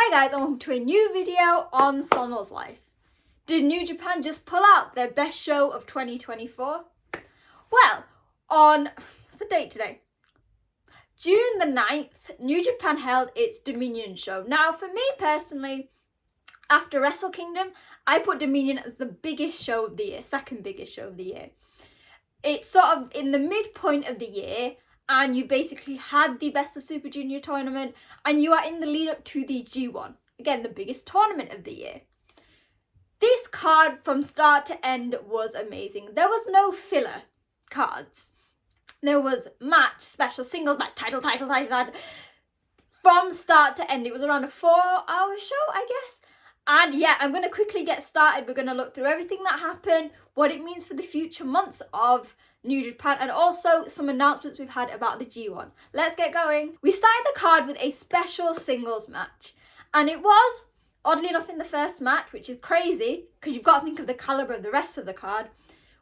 Hi guys and welcome to a new video on Sono's life. Did New Japan just pull out their best show of 2024? Well, on, what's the date today? June the 9th, New Japan held its Dominion show. Now for me personally, after Wrestle Kingdom, I put Dominion as the biggest show of the year, second biggest show of the year. It's sort of in the midpoint of the year, and you basically had the Best of Super Junior tournament, and you are in the lead up to the G1. Again, the biggest tournament of the year. This card from start to end was amazing. There was no filler cards. There was match, special, singles match, title. From start to end. It was around a 4-hour show, I guess. And yeah, I'm going to quickly get started. We're going to look through everything that happened, what it means for the future months of New Japan, and also some announcements we've had about the G1. Let's get going. We started the card with a special singles match, and it was, oddly enough, in the first match, which is crazy because you've got to think of the caliber of the rest of the card.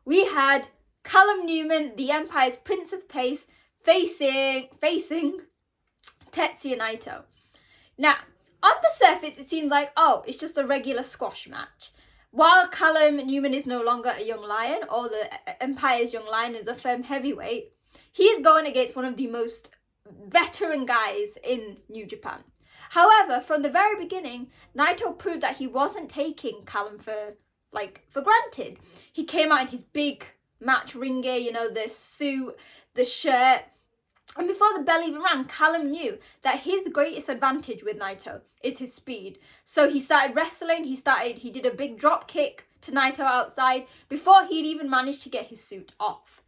We had Callum Newman, the Empire's Prince of Pace, facing Tetsuya Naito. Now, on the surface, it seems like, oh, it's just a regular squash match. While Callum Newman is no longer a young lion, or the Empire's young lion is a firm heavyweight, he's going against one of the most veteran guys in New Japan. However, from the very beginning, Naito proved that he wasn't taking Callum for granted. He came out in his big match ring gear, you know, the suit, the shirt. And before the bell even rang, Callum knew that his greatest advantage with Naito is his speed. So he started wrestling, he did a big drop kick to Naito outside before he'd even managed to get his suit off.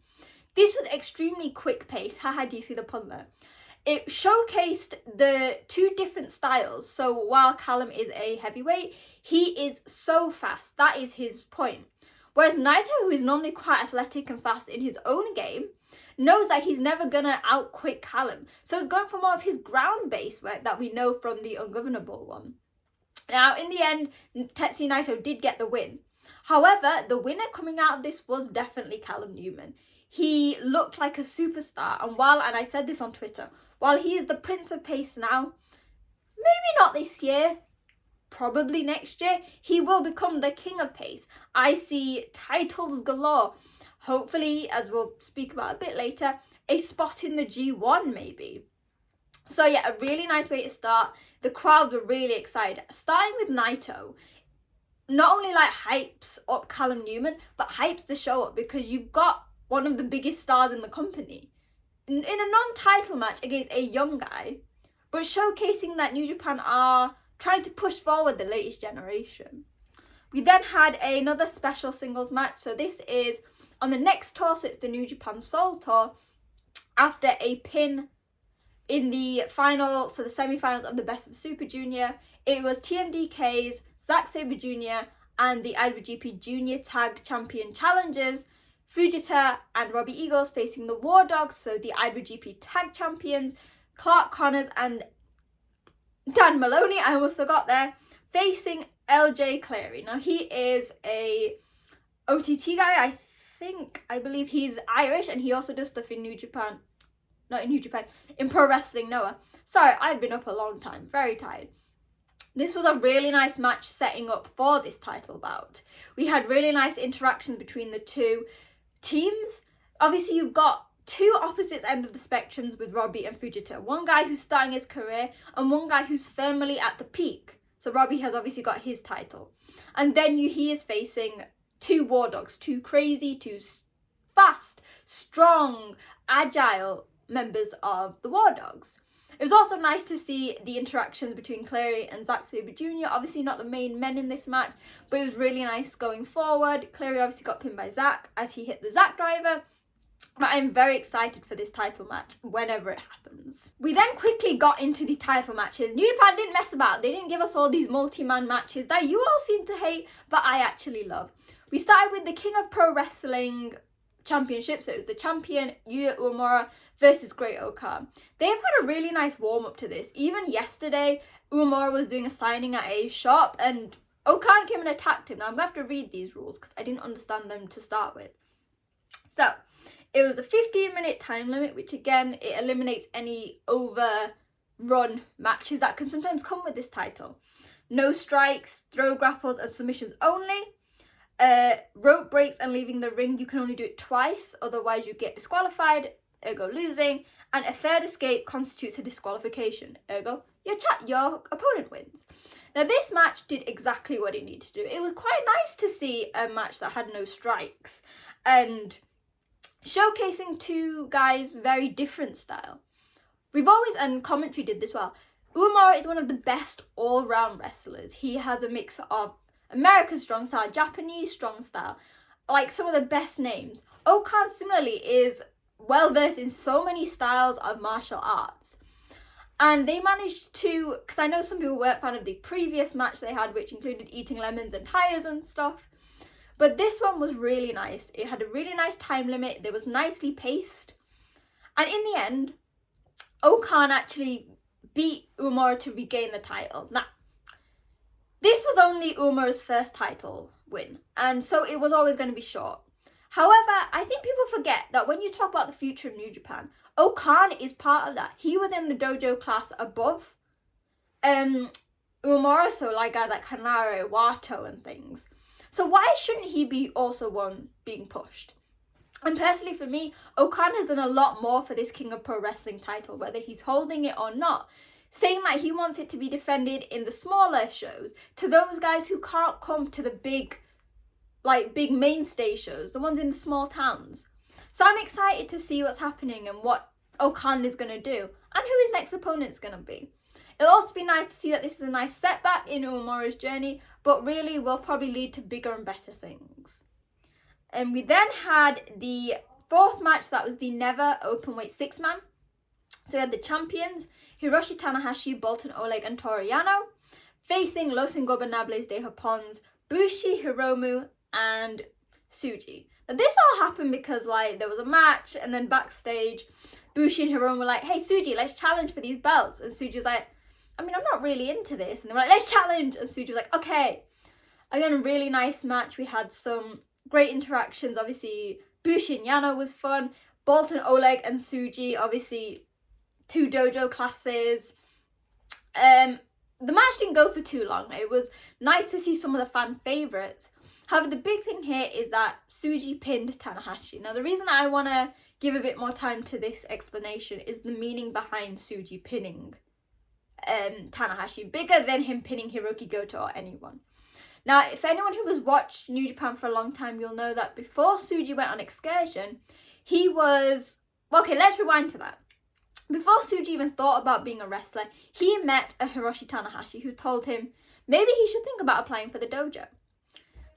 This was extremely quick pace. Haha, do you see the pun there? It showcased the two different styles. So while Callum is a heavyweight, he is so fast. That is his point. Whereas Naito, who is normally quite athletic and fast in his own game, knows that he's never gonna outquick Callum. So it's going for more of his ground-based work that we know from the Ungovernable one. Now, in the end, Tetsuya Naito did get the win. However, the winner coming out of this was definitely Callum Newman. He looked like a superstar, and I said this on Twitter, while he is the Prince of Pace now, maybe not this year, probably next year, he will become the King of Pace. I see titles galore. Hopefully, as we'll speak about a bit later, a spot in the G1 maybe. So yeah, a really nice way to start. The crowd were really excited. Starting with Naito, not only hypes up Callum Newman, but hypes the show up because you've got one of the biggest stars in the company in a non-title match against a young guy, but showcasing that New Japan are trying to push forward the latest generation. We then had another special singles match. So this is on the next tour, so it's the New Japan Soul Tour, after a pin in the final, so the semi-finals of the Best of Super Junior. It was TMDK's Zack Sabre Jr. and the IWGP Junior Tag Champion challengers, Fujita and Robbie Eagles, facing the War Dogs, so the IWGP Tag Champions, Clark Connors and Dan Maloney, I almost forgot there, facing LJ Clary. Now he is a OTT guy, I believe he's Irish, and he also does stuff in in Pro Wrestling Noah. Sorry, I've been up a long time, very tired. This was a really nice match setting up for this title bout. We had really nice interactions between the two teams. Obviously, you've got two opposite ends of the spectrums with Robbie and Fujita. One guy who's starting his career and one guy who's firmly at the peak. So Robbie has obviously got his title. And then he is facing two War Dogs, two crazy, two fast, strong, agile members of the War Dogs. It was also nice to see the interactions between Clary and Zack Sabre Jr. Obviously not the main men in this match, but it was really nice going forward. Clary obviously got pinned by Zack as he hit the Zack driver. But I'm very excited for this title match whenever it happens. We then quickly got into the title matches. New Japan didn't mess about. They didn't give us all these multi-man matches that you all seem to hate, but I actually love. We started with the King of Pro Wrestling Championship, so it was the champion Yuya Uemura versus Great Okan. They've had a really nice warm-up to this. Even yesterday, Uemura was doing a signing at a shop and Okan came and attacked him. Now I'm going to have to read these rules because I didn't understand them to start with. So, it was a 15-minute time limit, which again, it eliminates any over run matches that can sometimes come with this title. No strikes, throw grapples and submissions only. Rope breaks and leaving the ring, you can only do it twice, otherwise you get disqualified, ergo losing. And a third escape constitutes a disqualification, ergo your opponent wins. Now this match did exactly what it needed to do. It was quite nice to see a match that had no strikes and showcasing two guys' very different style. We've always, and commentary did this well, Uemura is one of the best all-round wrestlers. He has a mix of American strong style, Japanese strong style, like some of the best names. O-Khan similarly is well versed in so many styles of martial arts. And they managed to, because I know some people weren't fan of the previous match they had, which included eating lemons and tires and stuff. But this one was really nice. It had a really nice time limit. It was nicely paced. And in the end, O-Khan actually beat Uemura to regain the title. Now, this was only Umura's first title win, and so it was always going to be short. However, I think people forget that when you talk about the future of New Japan, O-Khan is part of that. He was in the dojo class above Uemura, so like guys like Kanare, Wato and things. So why shouldn't he be also one being pushed? And personally for me, O-Khan has done a lot more for this King of Pro Wrestling title, whether he's holding it or not. Saying that he wants it to be defended in the smaller shows to those guys who can't come to the big mainstay shows, the ones in the small towns. So I'm excited to see what's happening and what O-Khan is going to do and who his next opponent's going to be. It'll also be nice to see that this is a nice setback in Uemura's journey, but really will probably lead to bigger and better things. And we then had the fourth match, that was the Never Openweight 6-man. So we had the champions, Hiroshi Tanahashi, Bolton Oleg and Toru Yano, facing Los Ingobernables de Japón's Bushi, Hiromu and Tsuji. Now this all happened because there was a match and then backstage Bushi and Hiromu were like, hey Tsuji, let's challenge for these belts. And Tsuji was like, I mean, I'm not really into this. And they were like, let's challenge. And Tsuji was like, okay. Again, a really nice match. We had some great interactions. Obviously, Bushi and Yano was fun. Bolton Oleg and Tsuji, obviously, two dojo classes. The match didn't go for too long. It was nice to see some of the fan favourites. However, the big thing here is that Tsuji pinned Tanahashi. Now, the reason I want to give a bit more time to this explanation is the meaning behind Tsuji pinning Tanahashi, bigger than him pinning Hiroki Goto or anyone. Now, if anyone who has watched New Japan for a long time, you'll know that before Tsuji went on excursion, he was... Well, okay, let's rewind to that. Before Tsuji even thought about being a wrestler, he met a Hiroshi Tanahashi who told him maybe he should think about applying for the dojo.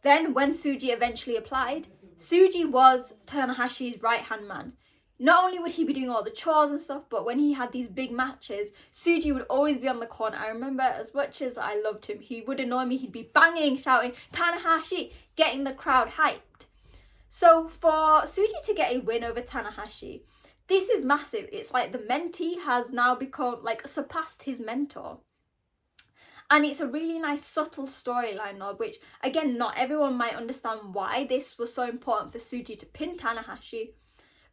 Then, when Tsuji eventually applied, Tsuji was Tanahashi's right-hand man. Not only would he be doing all the chores and stuff, but when he had these big matches, Tsuji would always be on the corner. I remember, as much as I loved him, he would annoy me. He'd be banging, shouting, Tanahashi, getting the crowd hyped. So for Tsuji to get a win over Tanahashi, this is massive. It's like the mentee has now become, surpassed his mentor. And it's a really nice subtle storyline, which, again, not everyone might understand why this was so important for Tsuji to pin Tanahashi.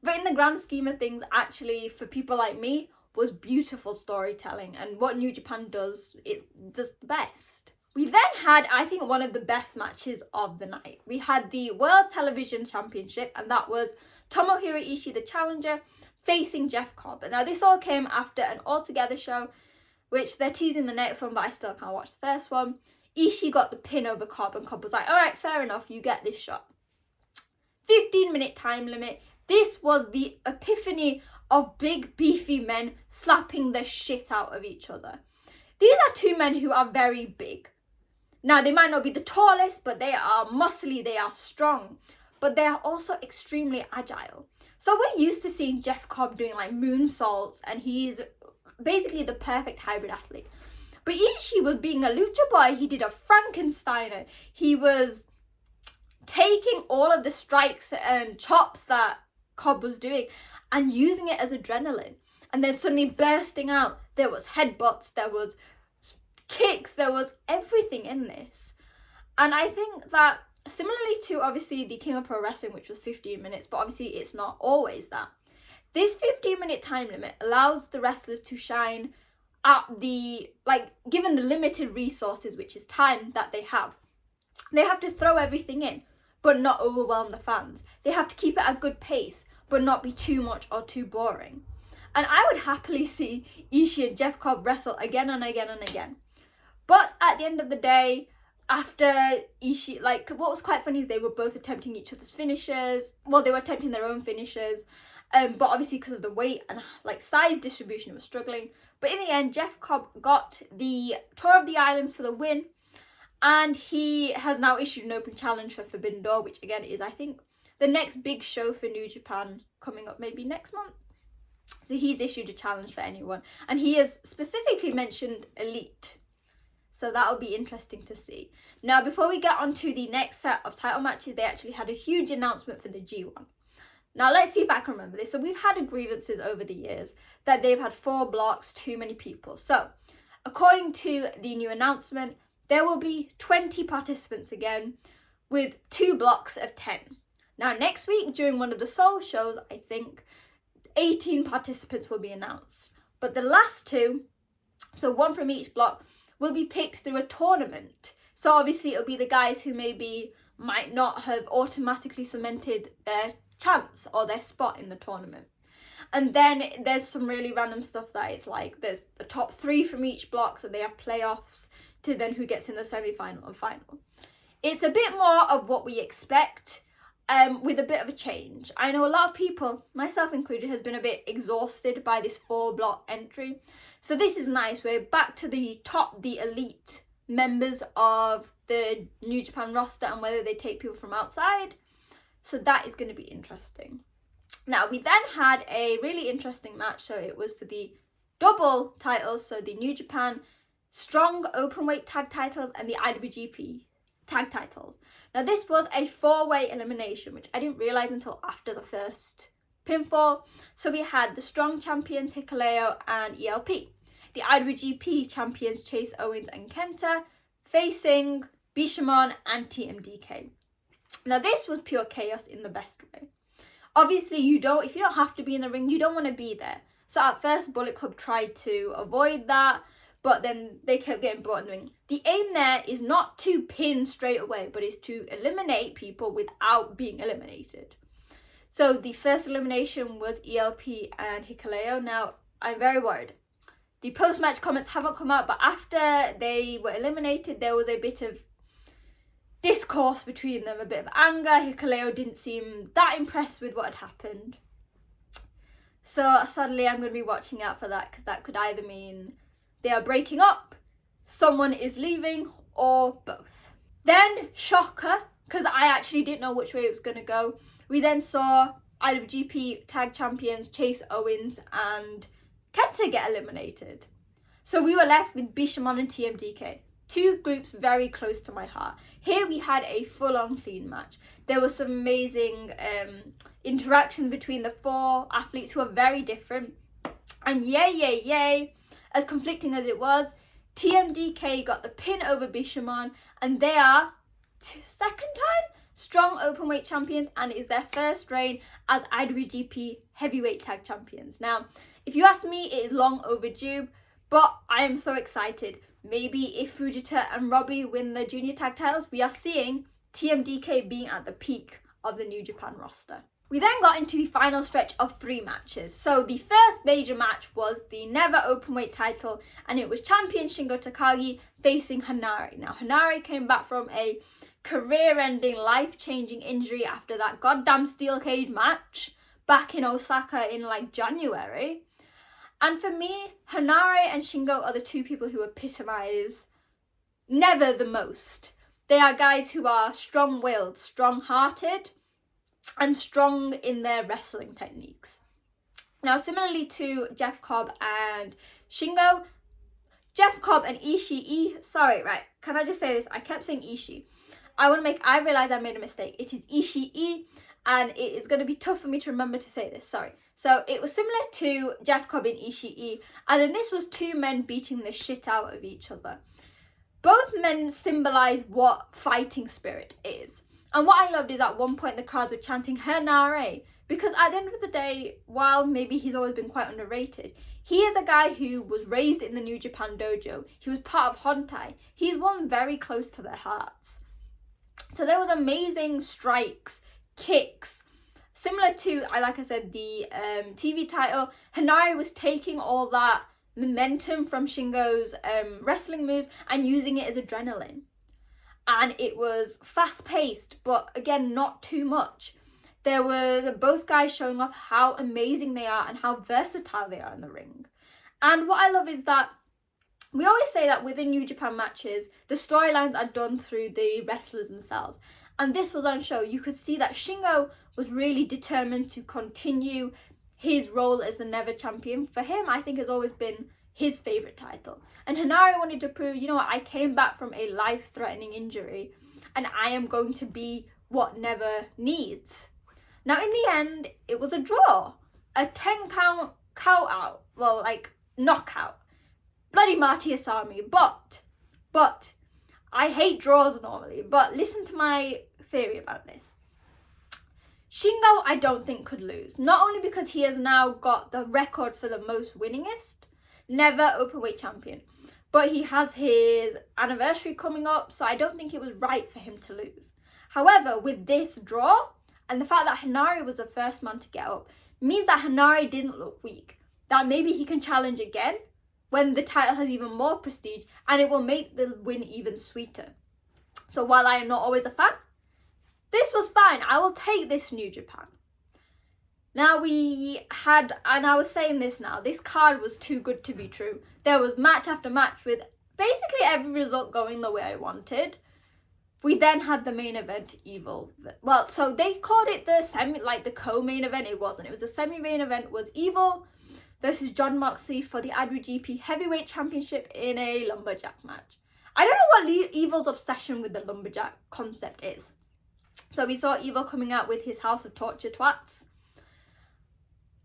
But in the grand scheme of things, actually, for people like me, was beautiful storytelling. And what New Japan does, it's just the best. We then had, I think, one of the best matches of the night. We had the World Television Championship, and that was Tomohiro Ishii, the challenger, facing Jeff Cobb. And now this all came after an All Together show, which they're teasing the next one, but I still can't watch the first one. Ishii got the pin over Cobb, and Cobb was like, all right, fair enough, you get this shot. 15-minute time limit. This was the epiphany of big, beefy men slapping the shit out of each other. These are two men who are very big. Now, they might not be the tallest, but they are muscly, they are strong. But they are also extremely agile. So we're used to seeing Jeff Cobb doing moonsaults, and he's basically the perfect hybrid athlete. But Ishii was being a lucha boy. He did a Frankensteiner. He was taking all of the strikes and chops that Cobb was doing and using it as adrenaline, and then suddenly bursting out. There was headbutts, there was kicks, there was everything in this. And I think that similarly to obviously the King of Pro Wrestling, which was 15 minutes, but obviously it's not always that, this 15-minute time limit allows the wrestlers to shine at the, like, given the limited resources, which is time that they have to throw everything in, but not overwhelm the fans. They have to keep it at a good pace, but not be too much or too boring. And I would happily see Ishii and Jeff Cobb wrestle again and again and again. But at the end of the day, after Ishii, like, what was quite funny is they were both attempting each other's finishes. Well, they were attempting their own finishes. But obviously because of the weight and, like, size distribution, it was struggling. But in the end, Jeff Cobb got the Tour of the Islands for the win. And he has now issued an open challenge for Forbidden Door, which again is, I think, the next big show for New Japan coming up maybe next month. So he's issued a challenge for anyone. And he has specifically mentioned Elite. So that'll be interesting to see. Now, before we get on to the next set of title matches, they actually had a huge announcement for the G1. Now, let's see if I can remember this. So we've had grievances over the years that they've had 4 blocks, too many people. So according to the new announcement, there will be 20 participants again with 2 blocks of 10. Now, next week, during one of the Seoul shows, I think 18 participants will be announced. But the last 2, so 1 from each block, will be picked through a tournament. So obviously it'll be the guys who maybe might not have automatically cemented their chance or their spot in the tournament. And then there's some really random stuff that it's like there's the top 3 from each block, so they have playoffs to then who gets in the semi-final and final. It's a bit more of what we expect, with a bit of a change. I know a lot of people, myself included, has been a bit exhausted by this 4-block entry. So this is nice. We're back to the top, the elite members of the New Japan roster and whether they take people from outside. So that is going to be interesting. Now, we then had a really interesting match. So it was for the double titles. So the New Japan Strong Openweight Tag titles and the IWGP Tag titles. Now, this was a 4-way elimination, which I didn't realise until after the first pinfall. So we had the Strong champions Hikuleo and ELP. The IWGP champions Chase Owens and Kenta facing Bishamon and TMDK. Now, this was pure chaos in the best way. Obviously, if you don't have to be in the ring, you don't want to be there. So at first, Bullet Club tried to avoid that, but then they kept getting brought in the ring. The aim there is not to pin straight away, but is to eliminate people without being eliminated. So the first elimination was ELP and Hikuleo. Now, I'm very worried. The post-match comments haven't come out, but after they were eliminated, there was a bit of discourse between them, a bit of anger. Hikuleo didn't seem that impressed with what had happened. So sadly, I'm going to be watching out for that, because that could either mean they are breaking up, someone is leaving, or both. Then, shocker, because I actually didn't know which way it was going to go, we then saw IWGP Tag Champions Chase Owens and Kenta get eliminated. So we were left with Bishamon and TMDK. 2 groups very close to my heart. Here we had a full-on clean match. There was some amazing interaction between the 4 athletes who are very different. And yay, as conflicting as it was, TMDK got the pin over Bishamon, and they are, second time, Strong Openweight champions, and it is their first reign as IWGP Heavyweight Tag Champions. Now, if you ask me, it is long overdue, but I am so excited. Maybe if Fujita and Robbie win the junior tag titles, we are seeing TMDK being at the peak of the New Japan roster. We then got into the final stretch of 3 matches. So the first major match was the Never Openweight title, and it was champion Shingo Takagi facing Hanare. Now, Hanare came back from a career-ending, life-changing injury after that goddamn steel cage match back in Osaka in like January. And for me, Hanare and Shingo are the 2 people who epitomise never the most. They are guys who are strong-willed, strong-hearted, and strong in their wrestling techniques. Now, similarly to Jeff Cobb and Shingo, Jeff Cobb and Ishii, can I just say this? I kept saying Ishii. I realised I made a mistake. It is Ishii, and it is going to be tough for me to remember to say this, sorry. So it was similar to Jeff Cobb and Ishii, and then this was 2 men beating the shit out of each other. Both men symbolise what fighting spirit is. And what I loved is at one point the crowds were chanting Hanare, because at the end of the day, while maybe he's always been quite underrated, He is a guy who was raised in the New Japan dojo. He was part of Hontai. He's one very close to their hearts. So there was amazing strikes, kicks, similar to, like I said, the TV title. Hanari was taking all that momentum from Shingo's wrestling moves and using it as adrenaline. And it was fast-paced, but again, not too much. There was both guys showing off how amazing they are and how versatile they are in the ring. And what I love is that we always say that within New Japan matches, the storylines are done through the wrestlers themselves. And this was on show. You could see that Shingo was really determined to continue his role as the Never Champion. For him, I think has always been his favourite title. And Hanari wanted to prove, you know what, I came back from a life-threatening injury and I am going to be what Never needs. Now, in the end, it was a draw. A 10-count out. Well, like, knockout. Bloody Marty Asami. But, I hate draws normally, but listen to my theory about this. Shingo, I don't think could lose. Not only because he has now got the record for the most winningest Never Openweight champion, but he has his anniversary coming up, so I don't think it was right for him to lose. However, with this draw, and the fact that Hanari was the first man to get up, means that Hanari didn't look weak. That maybe he can challenge again when the title has even more prestige, and it will make the win even sweeter. So while I am not always a fan, this was fine. I will take this New Japan. Now we had, and I was saying this now, this card was too good to be true. There was match after match with basically every result going the way I wanted. We then had the main event, Evil. Well, so they called it the co-main event. It wasn't. It was the semi-main event was Evil versus Jon Moxley for the IWGP Heavyweight Championship in a lumberjack match. I don't know what Evil's obsession with the lumberjack concept is. So we saw Evil coming out with his House of Torture twats.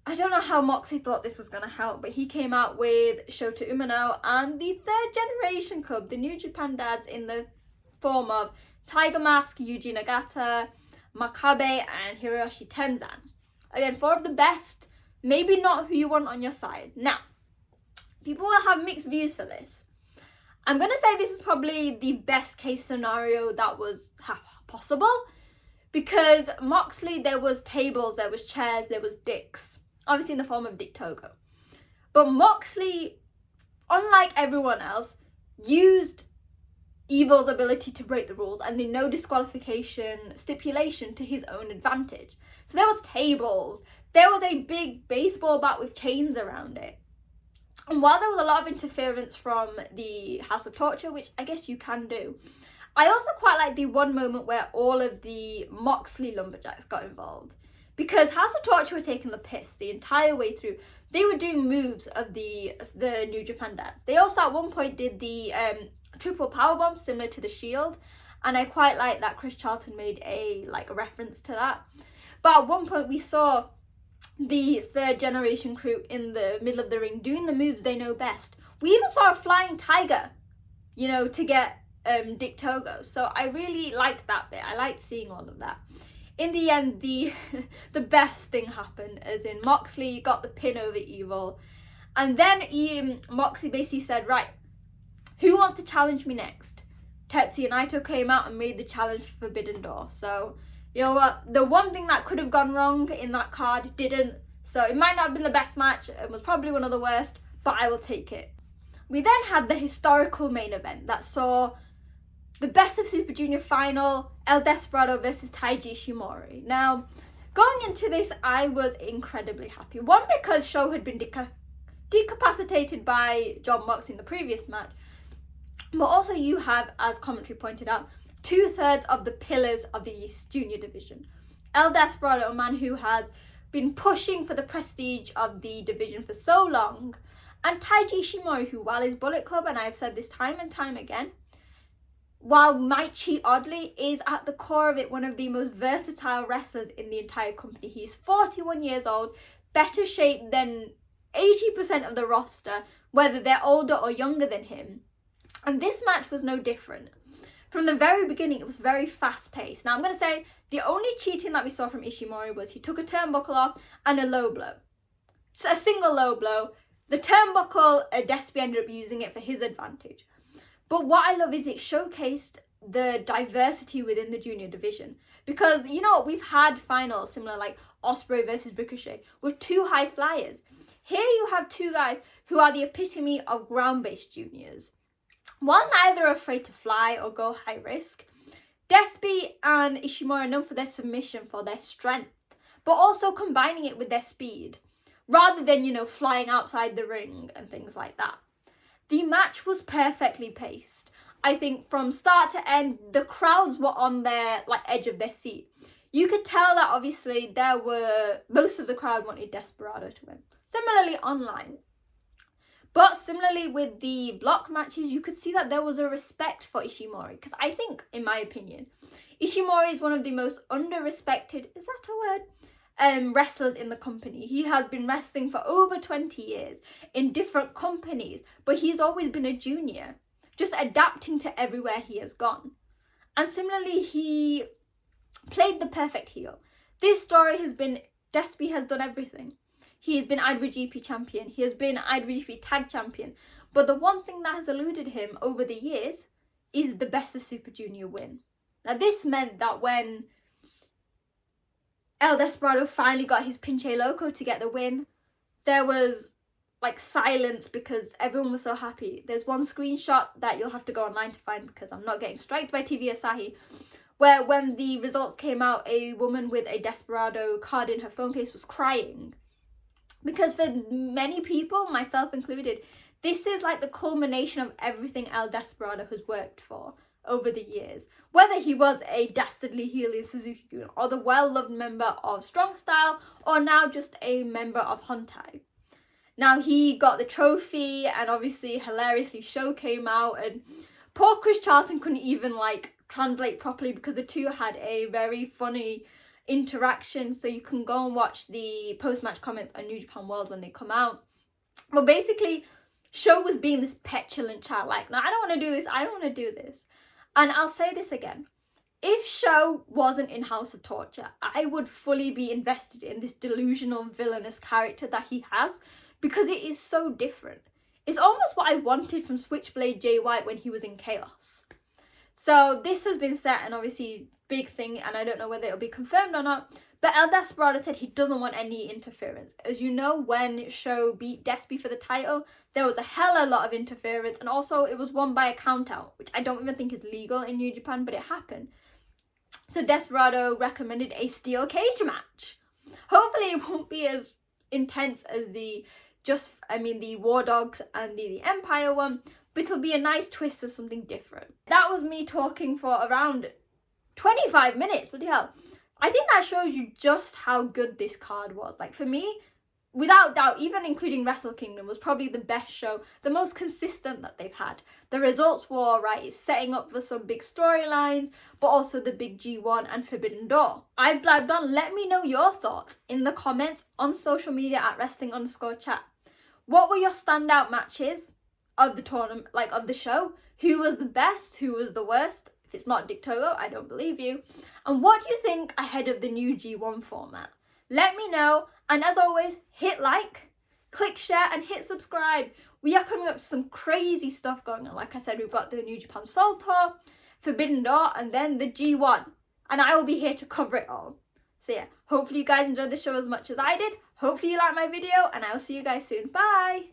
I don't know how Moxley thought this was going to help, but he came out with Shota Umino and the Third Generation Club, the New Japan dads, in the form of Tiger Mask, Yuji Nagata, Makabe, and Hiroshi Tenzan. Again, 4 of the best, maybe not who you want on your side. Now, people will have mixed views for this. I'm going to say this is probably the best case scenario that was possible, because Moxley, there was tables, there was chairs, there was dicks. Obviously in the form of Dick Togo. But Moxley, unlike everyone else, used Evil's ability to break the rules and the no disqualification stipulation to his own advantage. So there was tables, there was a big baseball bat with chains around it. And while there was a lot of interference from the House of Torture, which I guess you can do, I also quite like the one moment where all of the Moxley lumberjacks got involved. Because House of Torture were taking the piss the entire way through. They were doing moves of the New Japan dads. They also at one point did the triple powerbomb similar to the Shield. And I quite like that Chris Charlton made a reference to that. But at one point we saw the Third Generation crew in the middle of the ring doing the moves they know best. We even saw a flying tiger, to get Dick Togo. So I really liked that bit. I liked seeing all of that. In the end, the best thing happened, as in Moxley got the pin over Evil. And then Moxley basically said, right, who wants to challenge me next? Tetsuya Naito came out and made the challenge for Forbidden Door. So, you know what? The one thing that could have gone wrong in that card didn't. So it might not have been the best match. It was probably one of the worst, but I will take it. We then had the historical main event that saw the Best of Super Junior final, El Desperado versus Taiji Ishimori. Now, going into this, I was incredibly happy. One, because Sho had been decapacitated by Jon Moxley in the previous match. But also you have, as commentary pointed out, 2/3 of the pillars of the East Junior division. El Desperado, a man who has been pushing for the prestige of the division for so long. And Taiji Ishimori, who, while his Bullet Club, and I've said this time and time again, while might cheat oddly, is at the core of it one of the most versatile wrestlers in the entire company. He's 41 years old, better shape than 80% of the roster, whether they're older or younger than him. And this match was no different. From the very beginning, it was very fast-paced. Now, I'm going to say the only cheating that we saw from Ishimori was he took a turnbuckle off and a low blow. So a single low blow. The turnbuckle, Despy ended up using it for his advantage. But what I love is it showcased the diversity within the junior division. Because, you know, we've had finals similar like Osprey versus Ricochet with two high flyers. Here you have two guys who are the epitome of ground-based juniors. While neither are afraid to fly or go high risk, Despy and Ishimori are known for their submission, for their strength, but also combining it with their speed, rather than, you know, flying outside the ring and things like that. The match was perfectly paced. I think from start to end, the crowds were on their edge of their seat. You could tell that obviously most of the crowd wanted Desperado to win. Similarly online. But similarly with the block matches, you could see that there was a respect for Ishimori. Because I think, in my opinion, Ishimori is one of the most under-respected, is that a word? Wrestlers in the company. He has been wrestling for over 20 years in different companies, but he's always been a junior, just adapting to everywhere he has gone. And similarly, he played the perfect heel. This story has been, Despy has done everything. He has been IWGP champion, he has been IWGP tag champion, but the one thing that has eluded him over the years is the Best of Super Junior win. Now this meant that when El Desperado finally got his Pinche Loco to get the win, there was silence because everyone was so happy. There's one screenshot that you'll have to go online to find because I'm not getting striked by TV Asahi, where when the results came out, a woman with a Desperado card in her phone case was crying. Because for many people, myself included, this is the culmination of everything El Desperado has worked for over the years. Whether he was a dastardly heel in Suzuki-gun, or the well-loved member of Strong Style, or now just a member of Hontai. Now he got the trophy, and obviously hilariously show came out, and poor Chris Charlton couldn't even translate properly because the two had a very funny interaction, so you can go and watch the post-match comments on New Japan World when they come out. But basically, Sho was being this petulant child, no, I don't want to do this, I don't want to do this. And I'll say this again, if Sho wasn't in House of Torture, I would fully be invested in this delusional villainous character that he has, because it is so different. It's almost what I wanted from Switchblade Jay White when he was in Chaos. So this has been set, and obviously big thing, and I don't know whether it'll be confirmed or not, but El Desperado said he doesn't want any interference. As you know, when Sho beat Despy for the title, there was a hella lot of interference, and also it was won by a countout, which I don't even think is legal in New Japan, but it happened. So Desperado recommended a steel cage match. Hopefully it won't be as intense as the War Dogs and the Empire one, but it'll be a nice twist of something different. That was me talking for around 25 minutes, bloody hell. I think that shows you just how good this card was. For me, without doubt, even including Wrestle Kingdom, was probably the best show, the most consistent that they've had. The results were alright, it's setting up for some big storylines, but also the big G1 and Forbidden Door. I've blabbed on. Let me know your thoughts in the comments on social media at wrestling_chat. What were your standout matches of the tournament, of the show? Who was the best? Who was the worst? If it's not Dick Togo, I don't believe you. And what do you think ahead of the new G1 format? Let me know. And as always, hit like, click share, and hit subscribe. We are coming up to some crazy stuff going on. Like I said, we've got the New Japan Soul Tour, Forbidden Door, and then the G1. And I will be here to cover it all. So yeah, hopefully you guys enjoyed the show as much as I did. Hopefully you liked my video, and I will see you guys soon. Bye!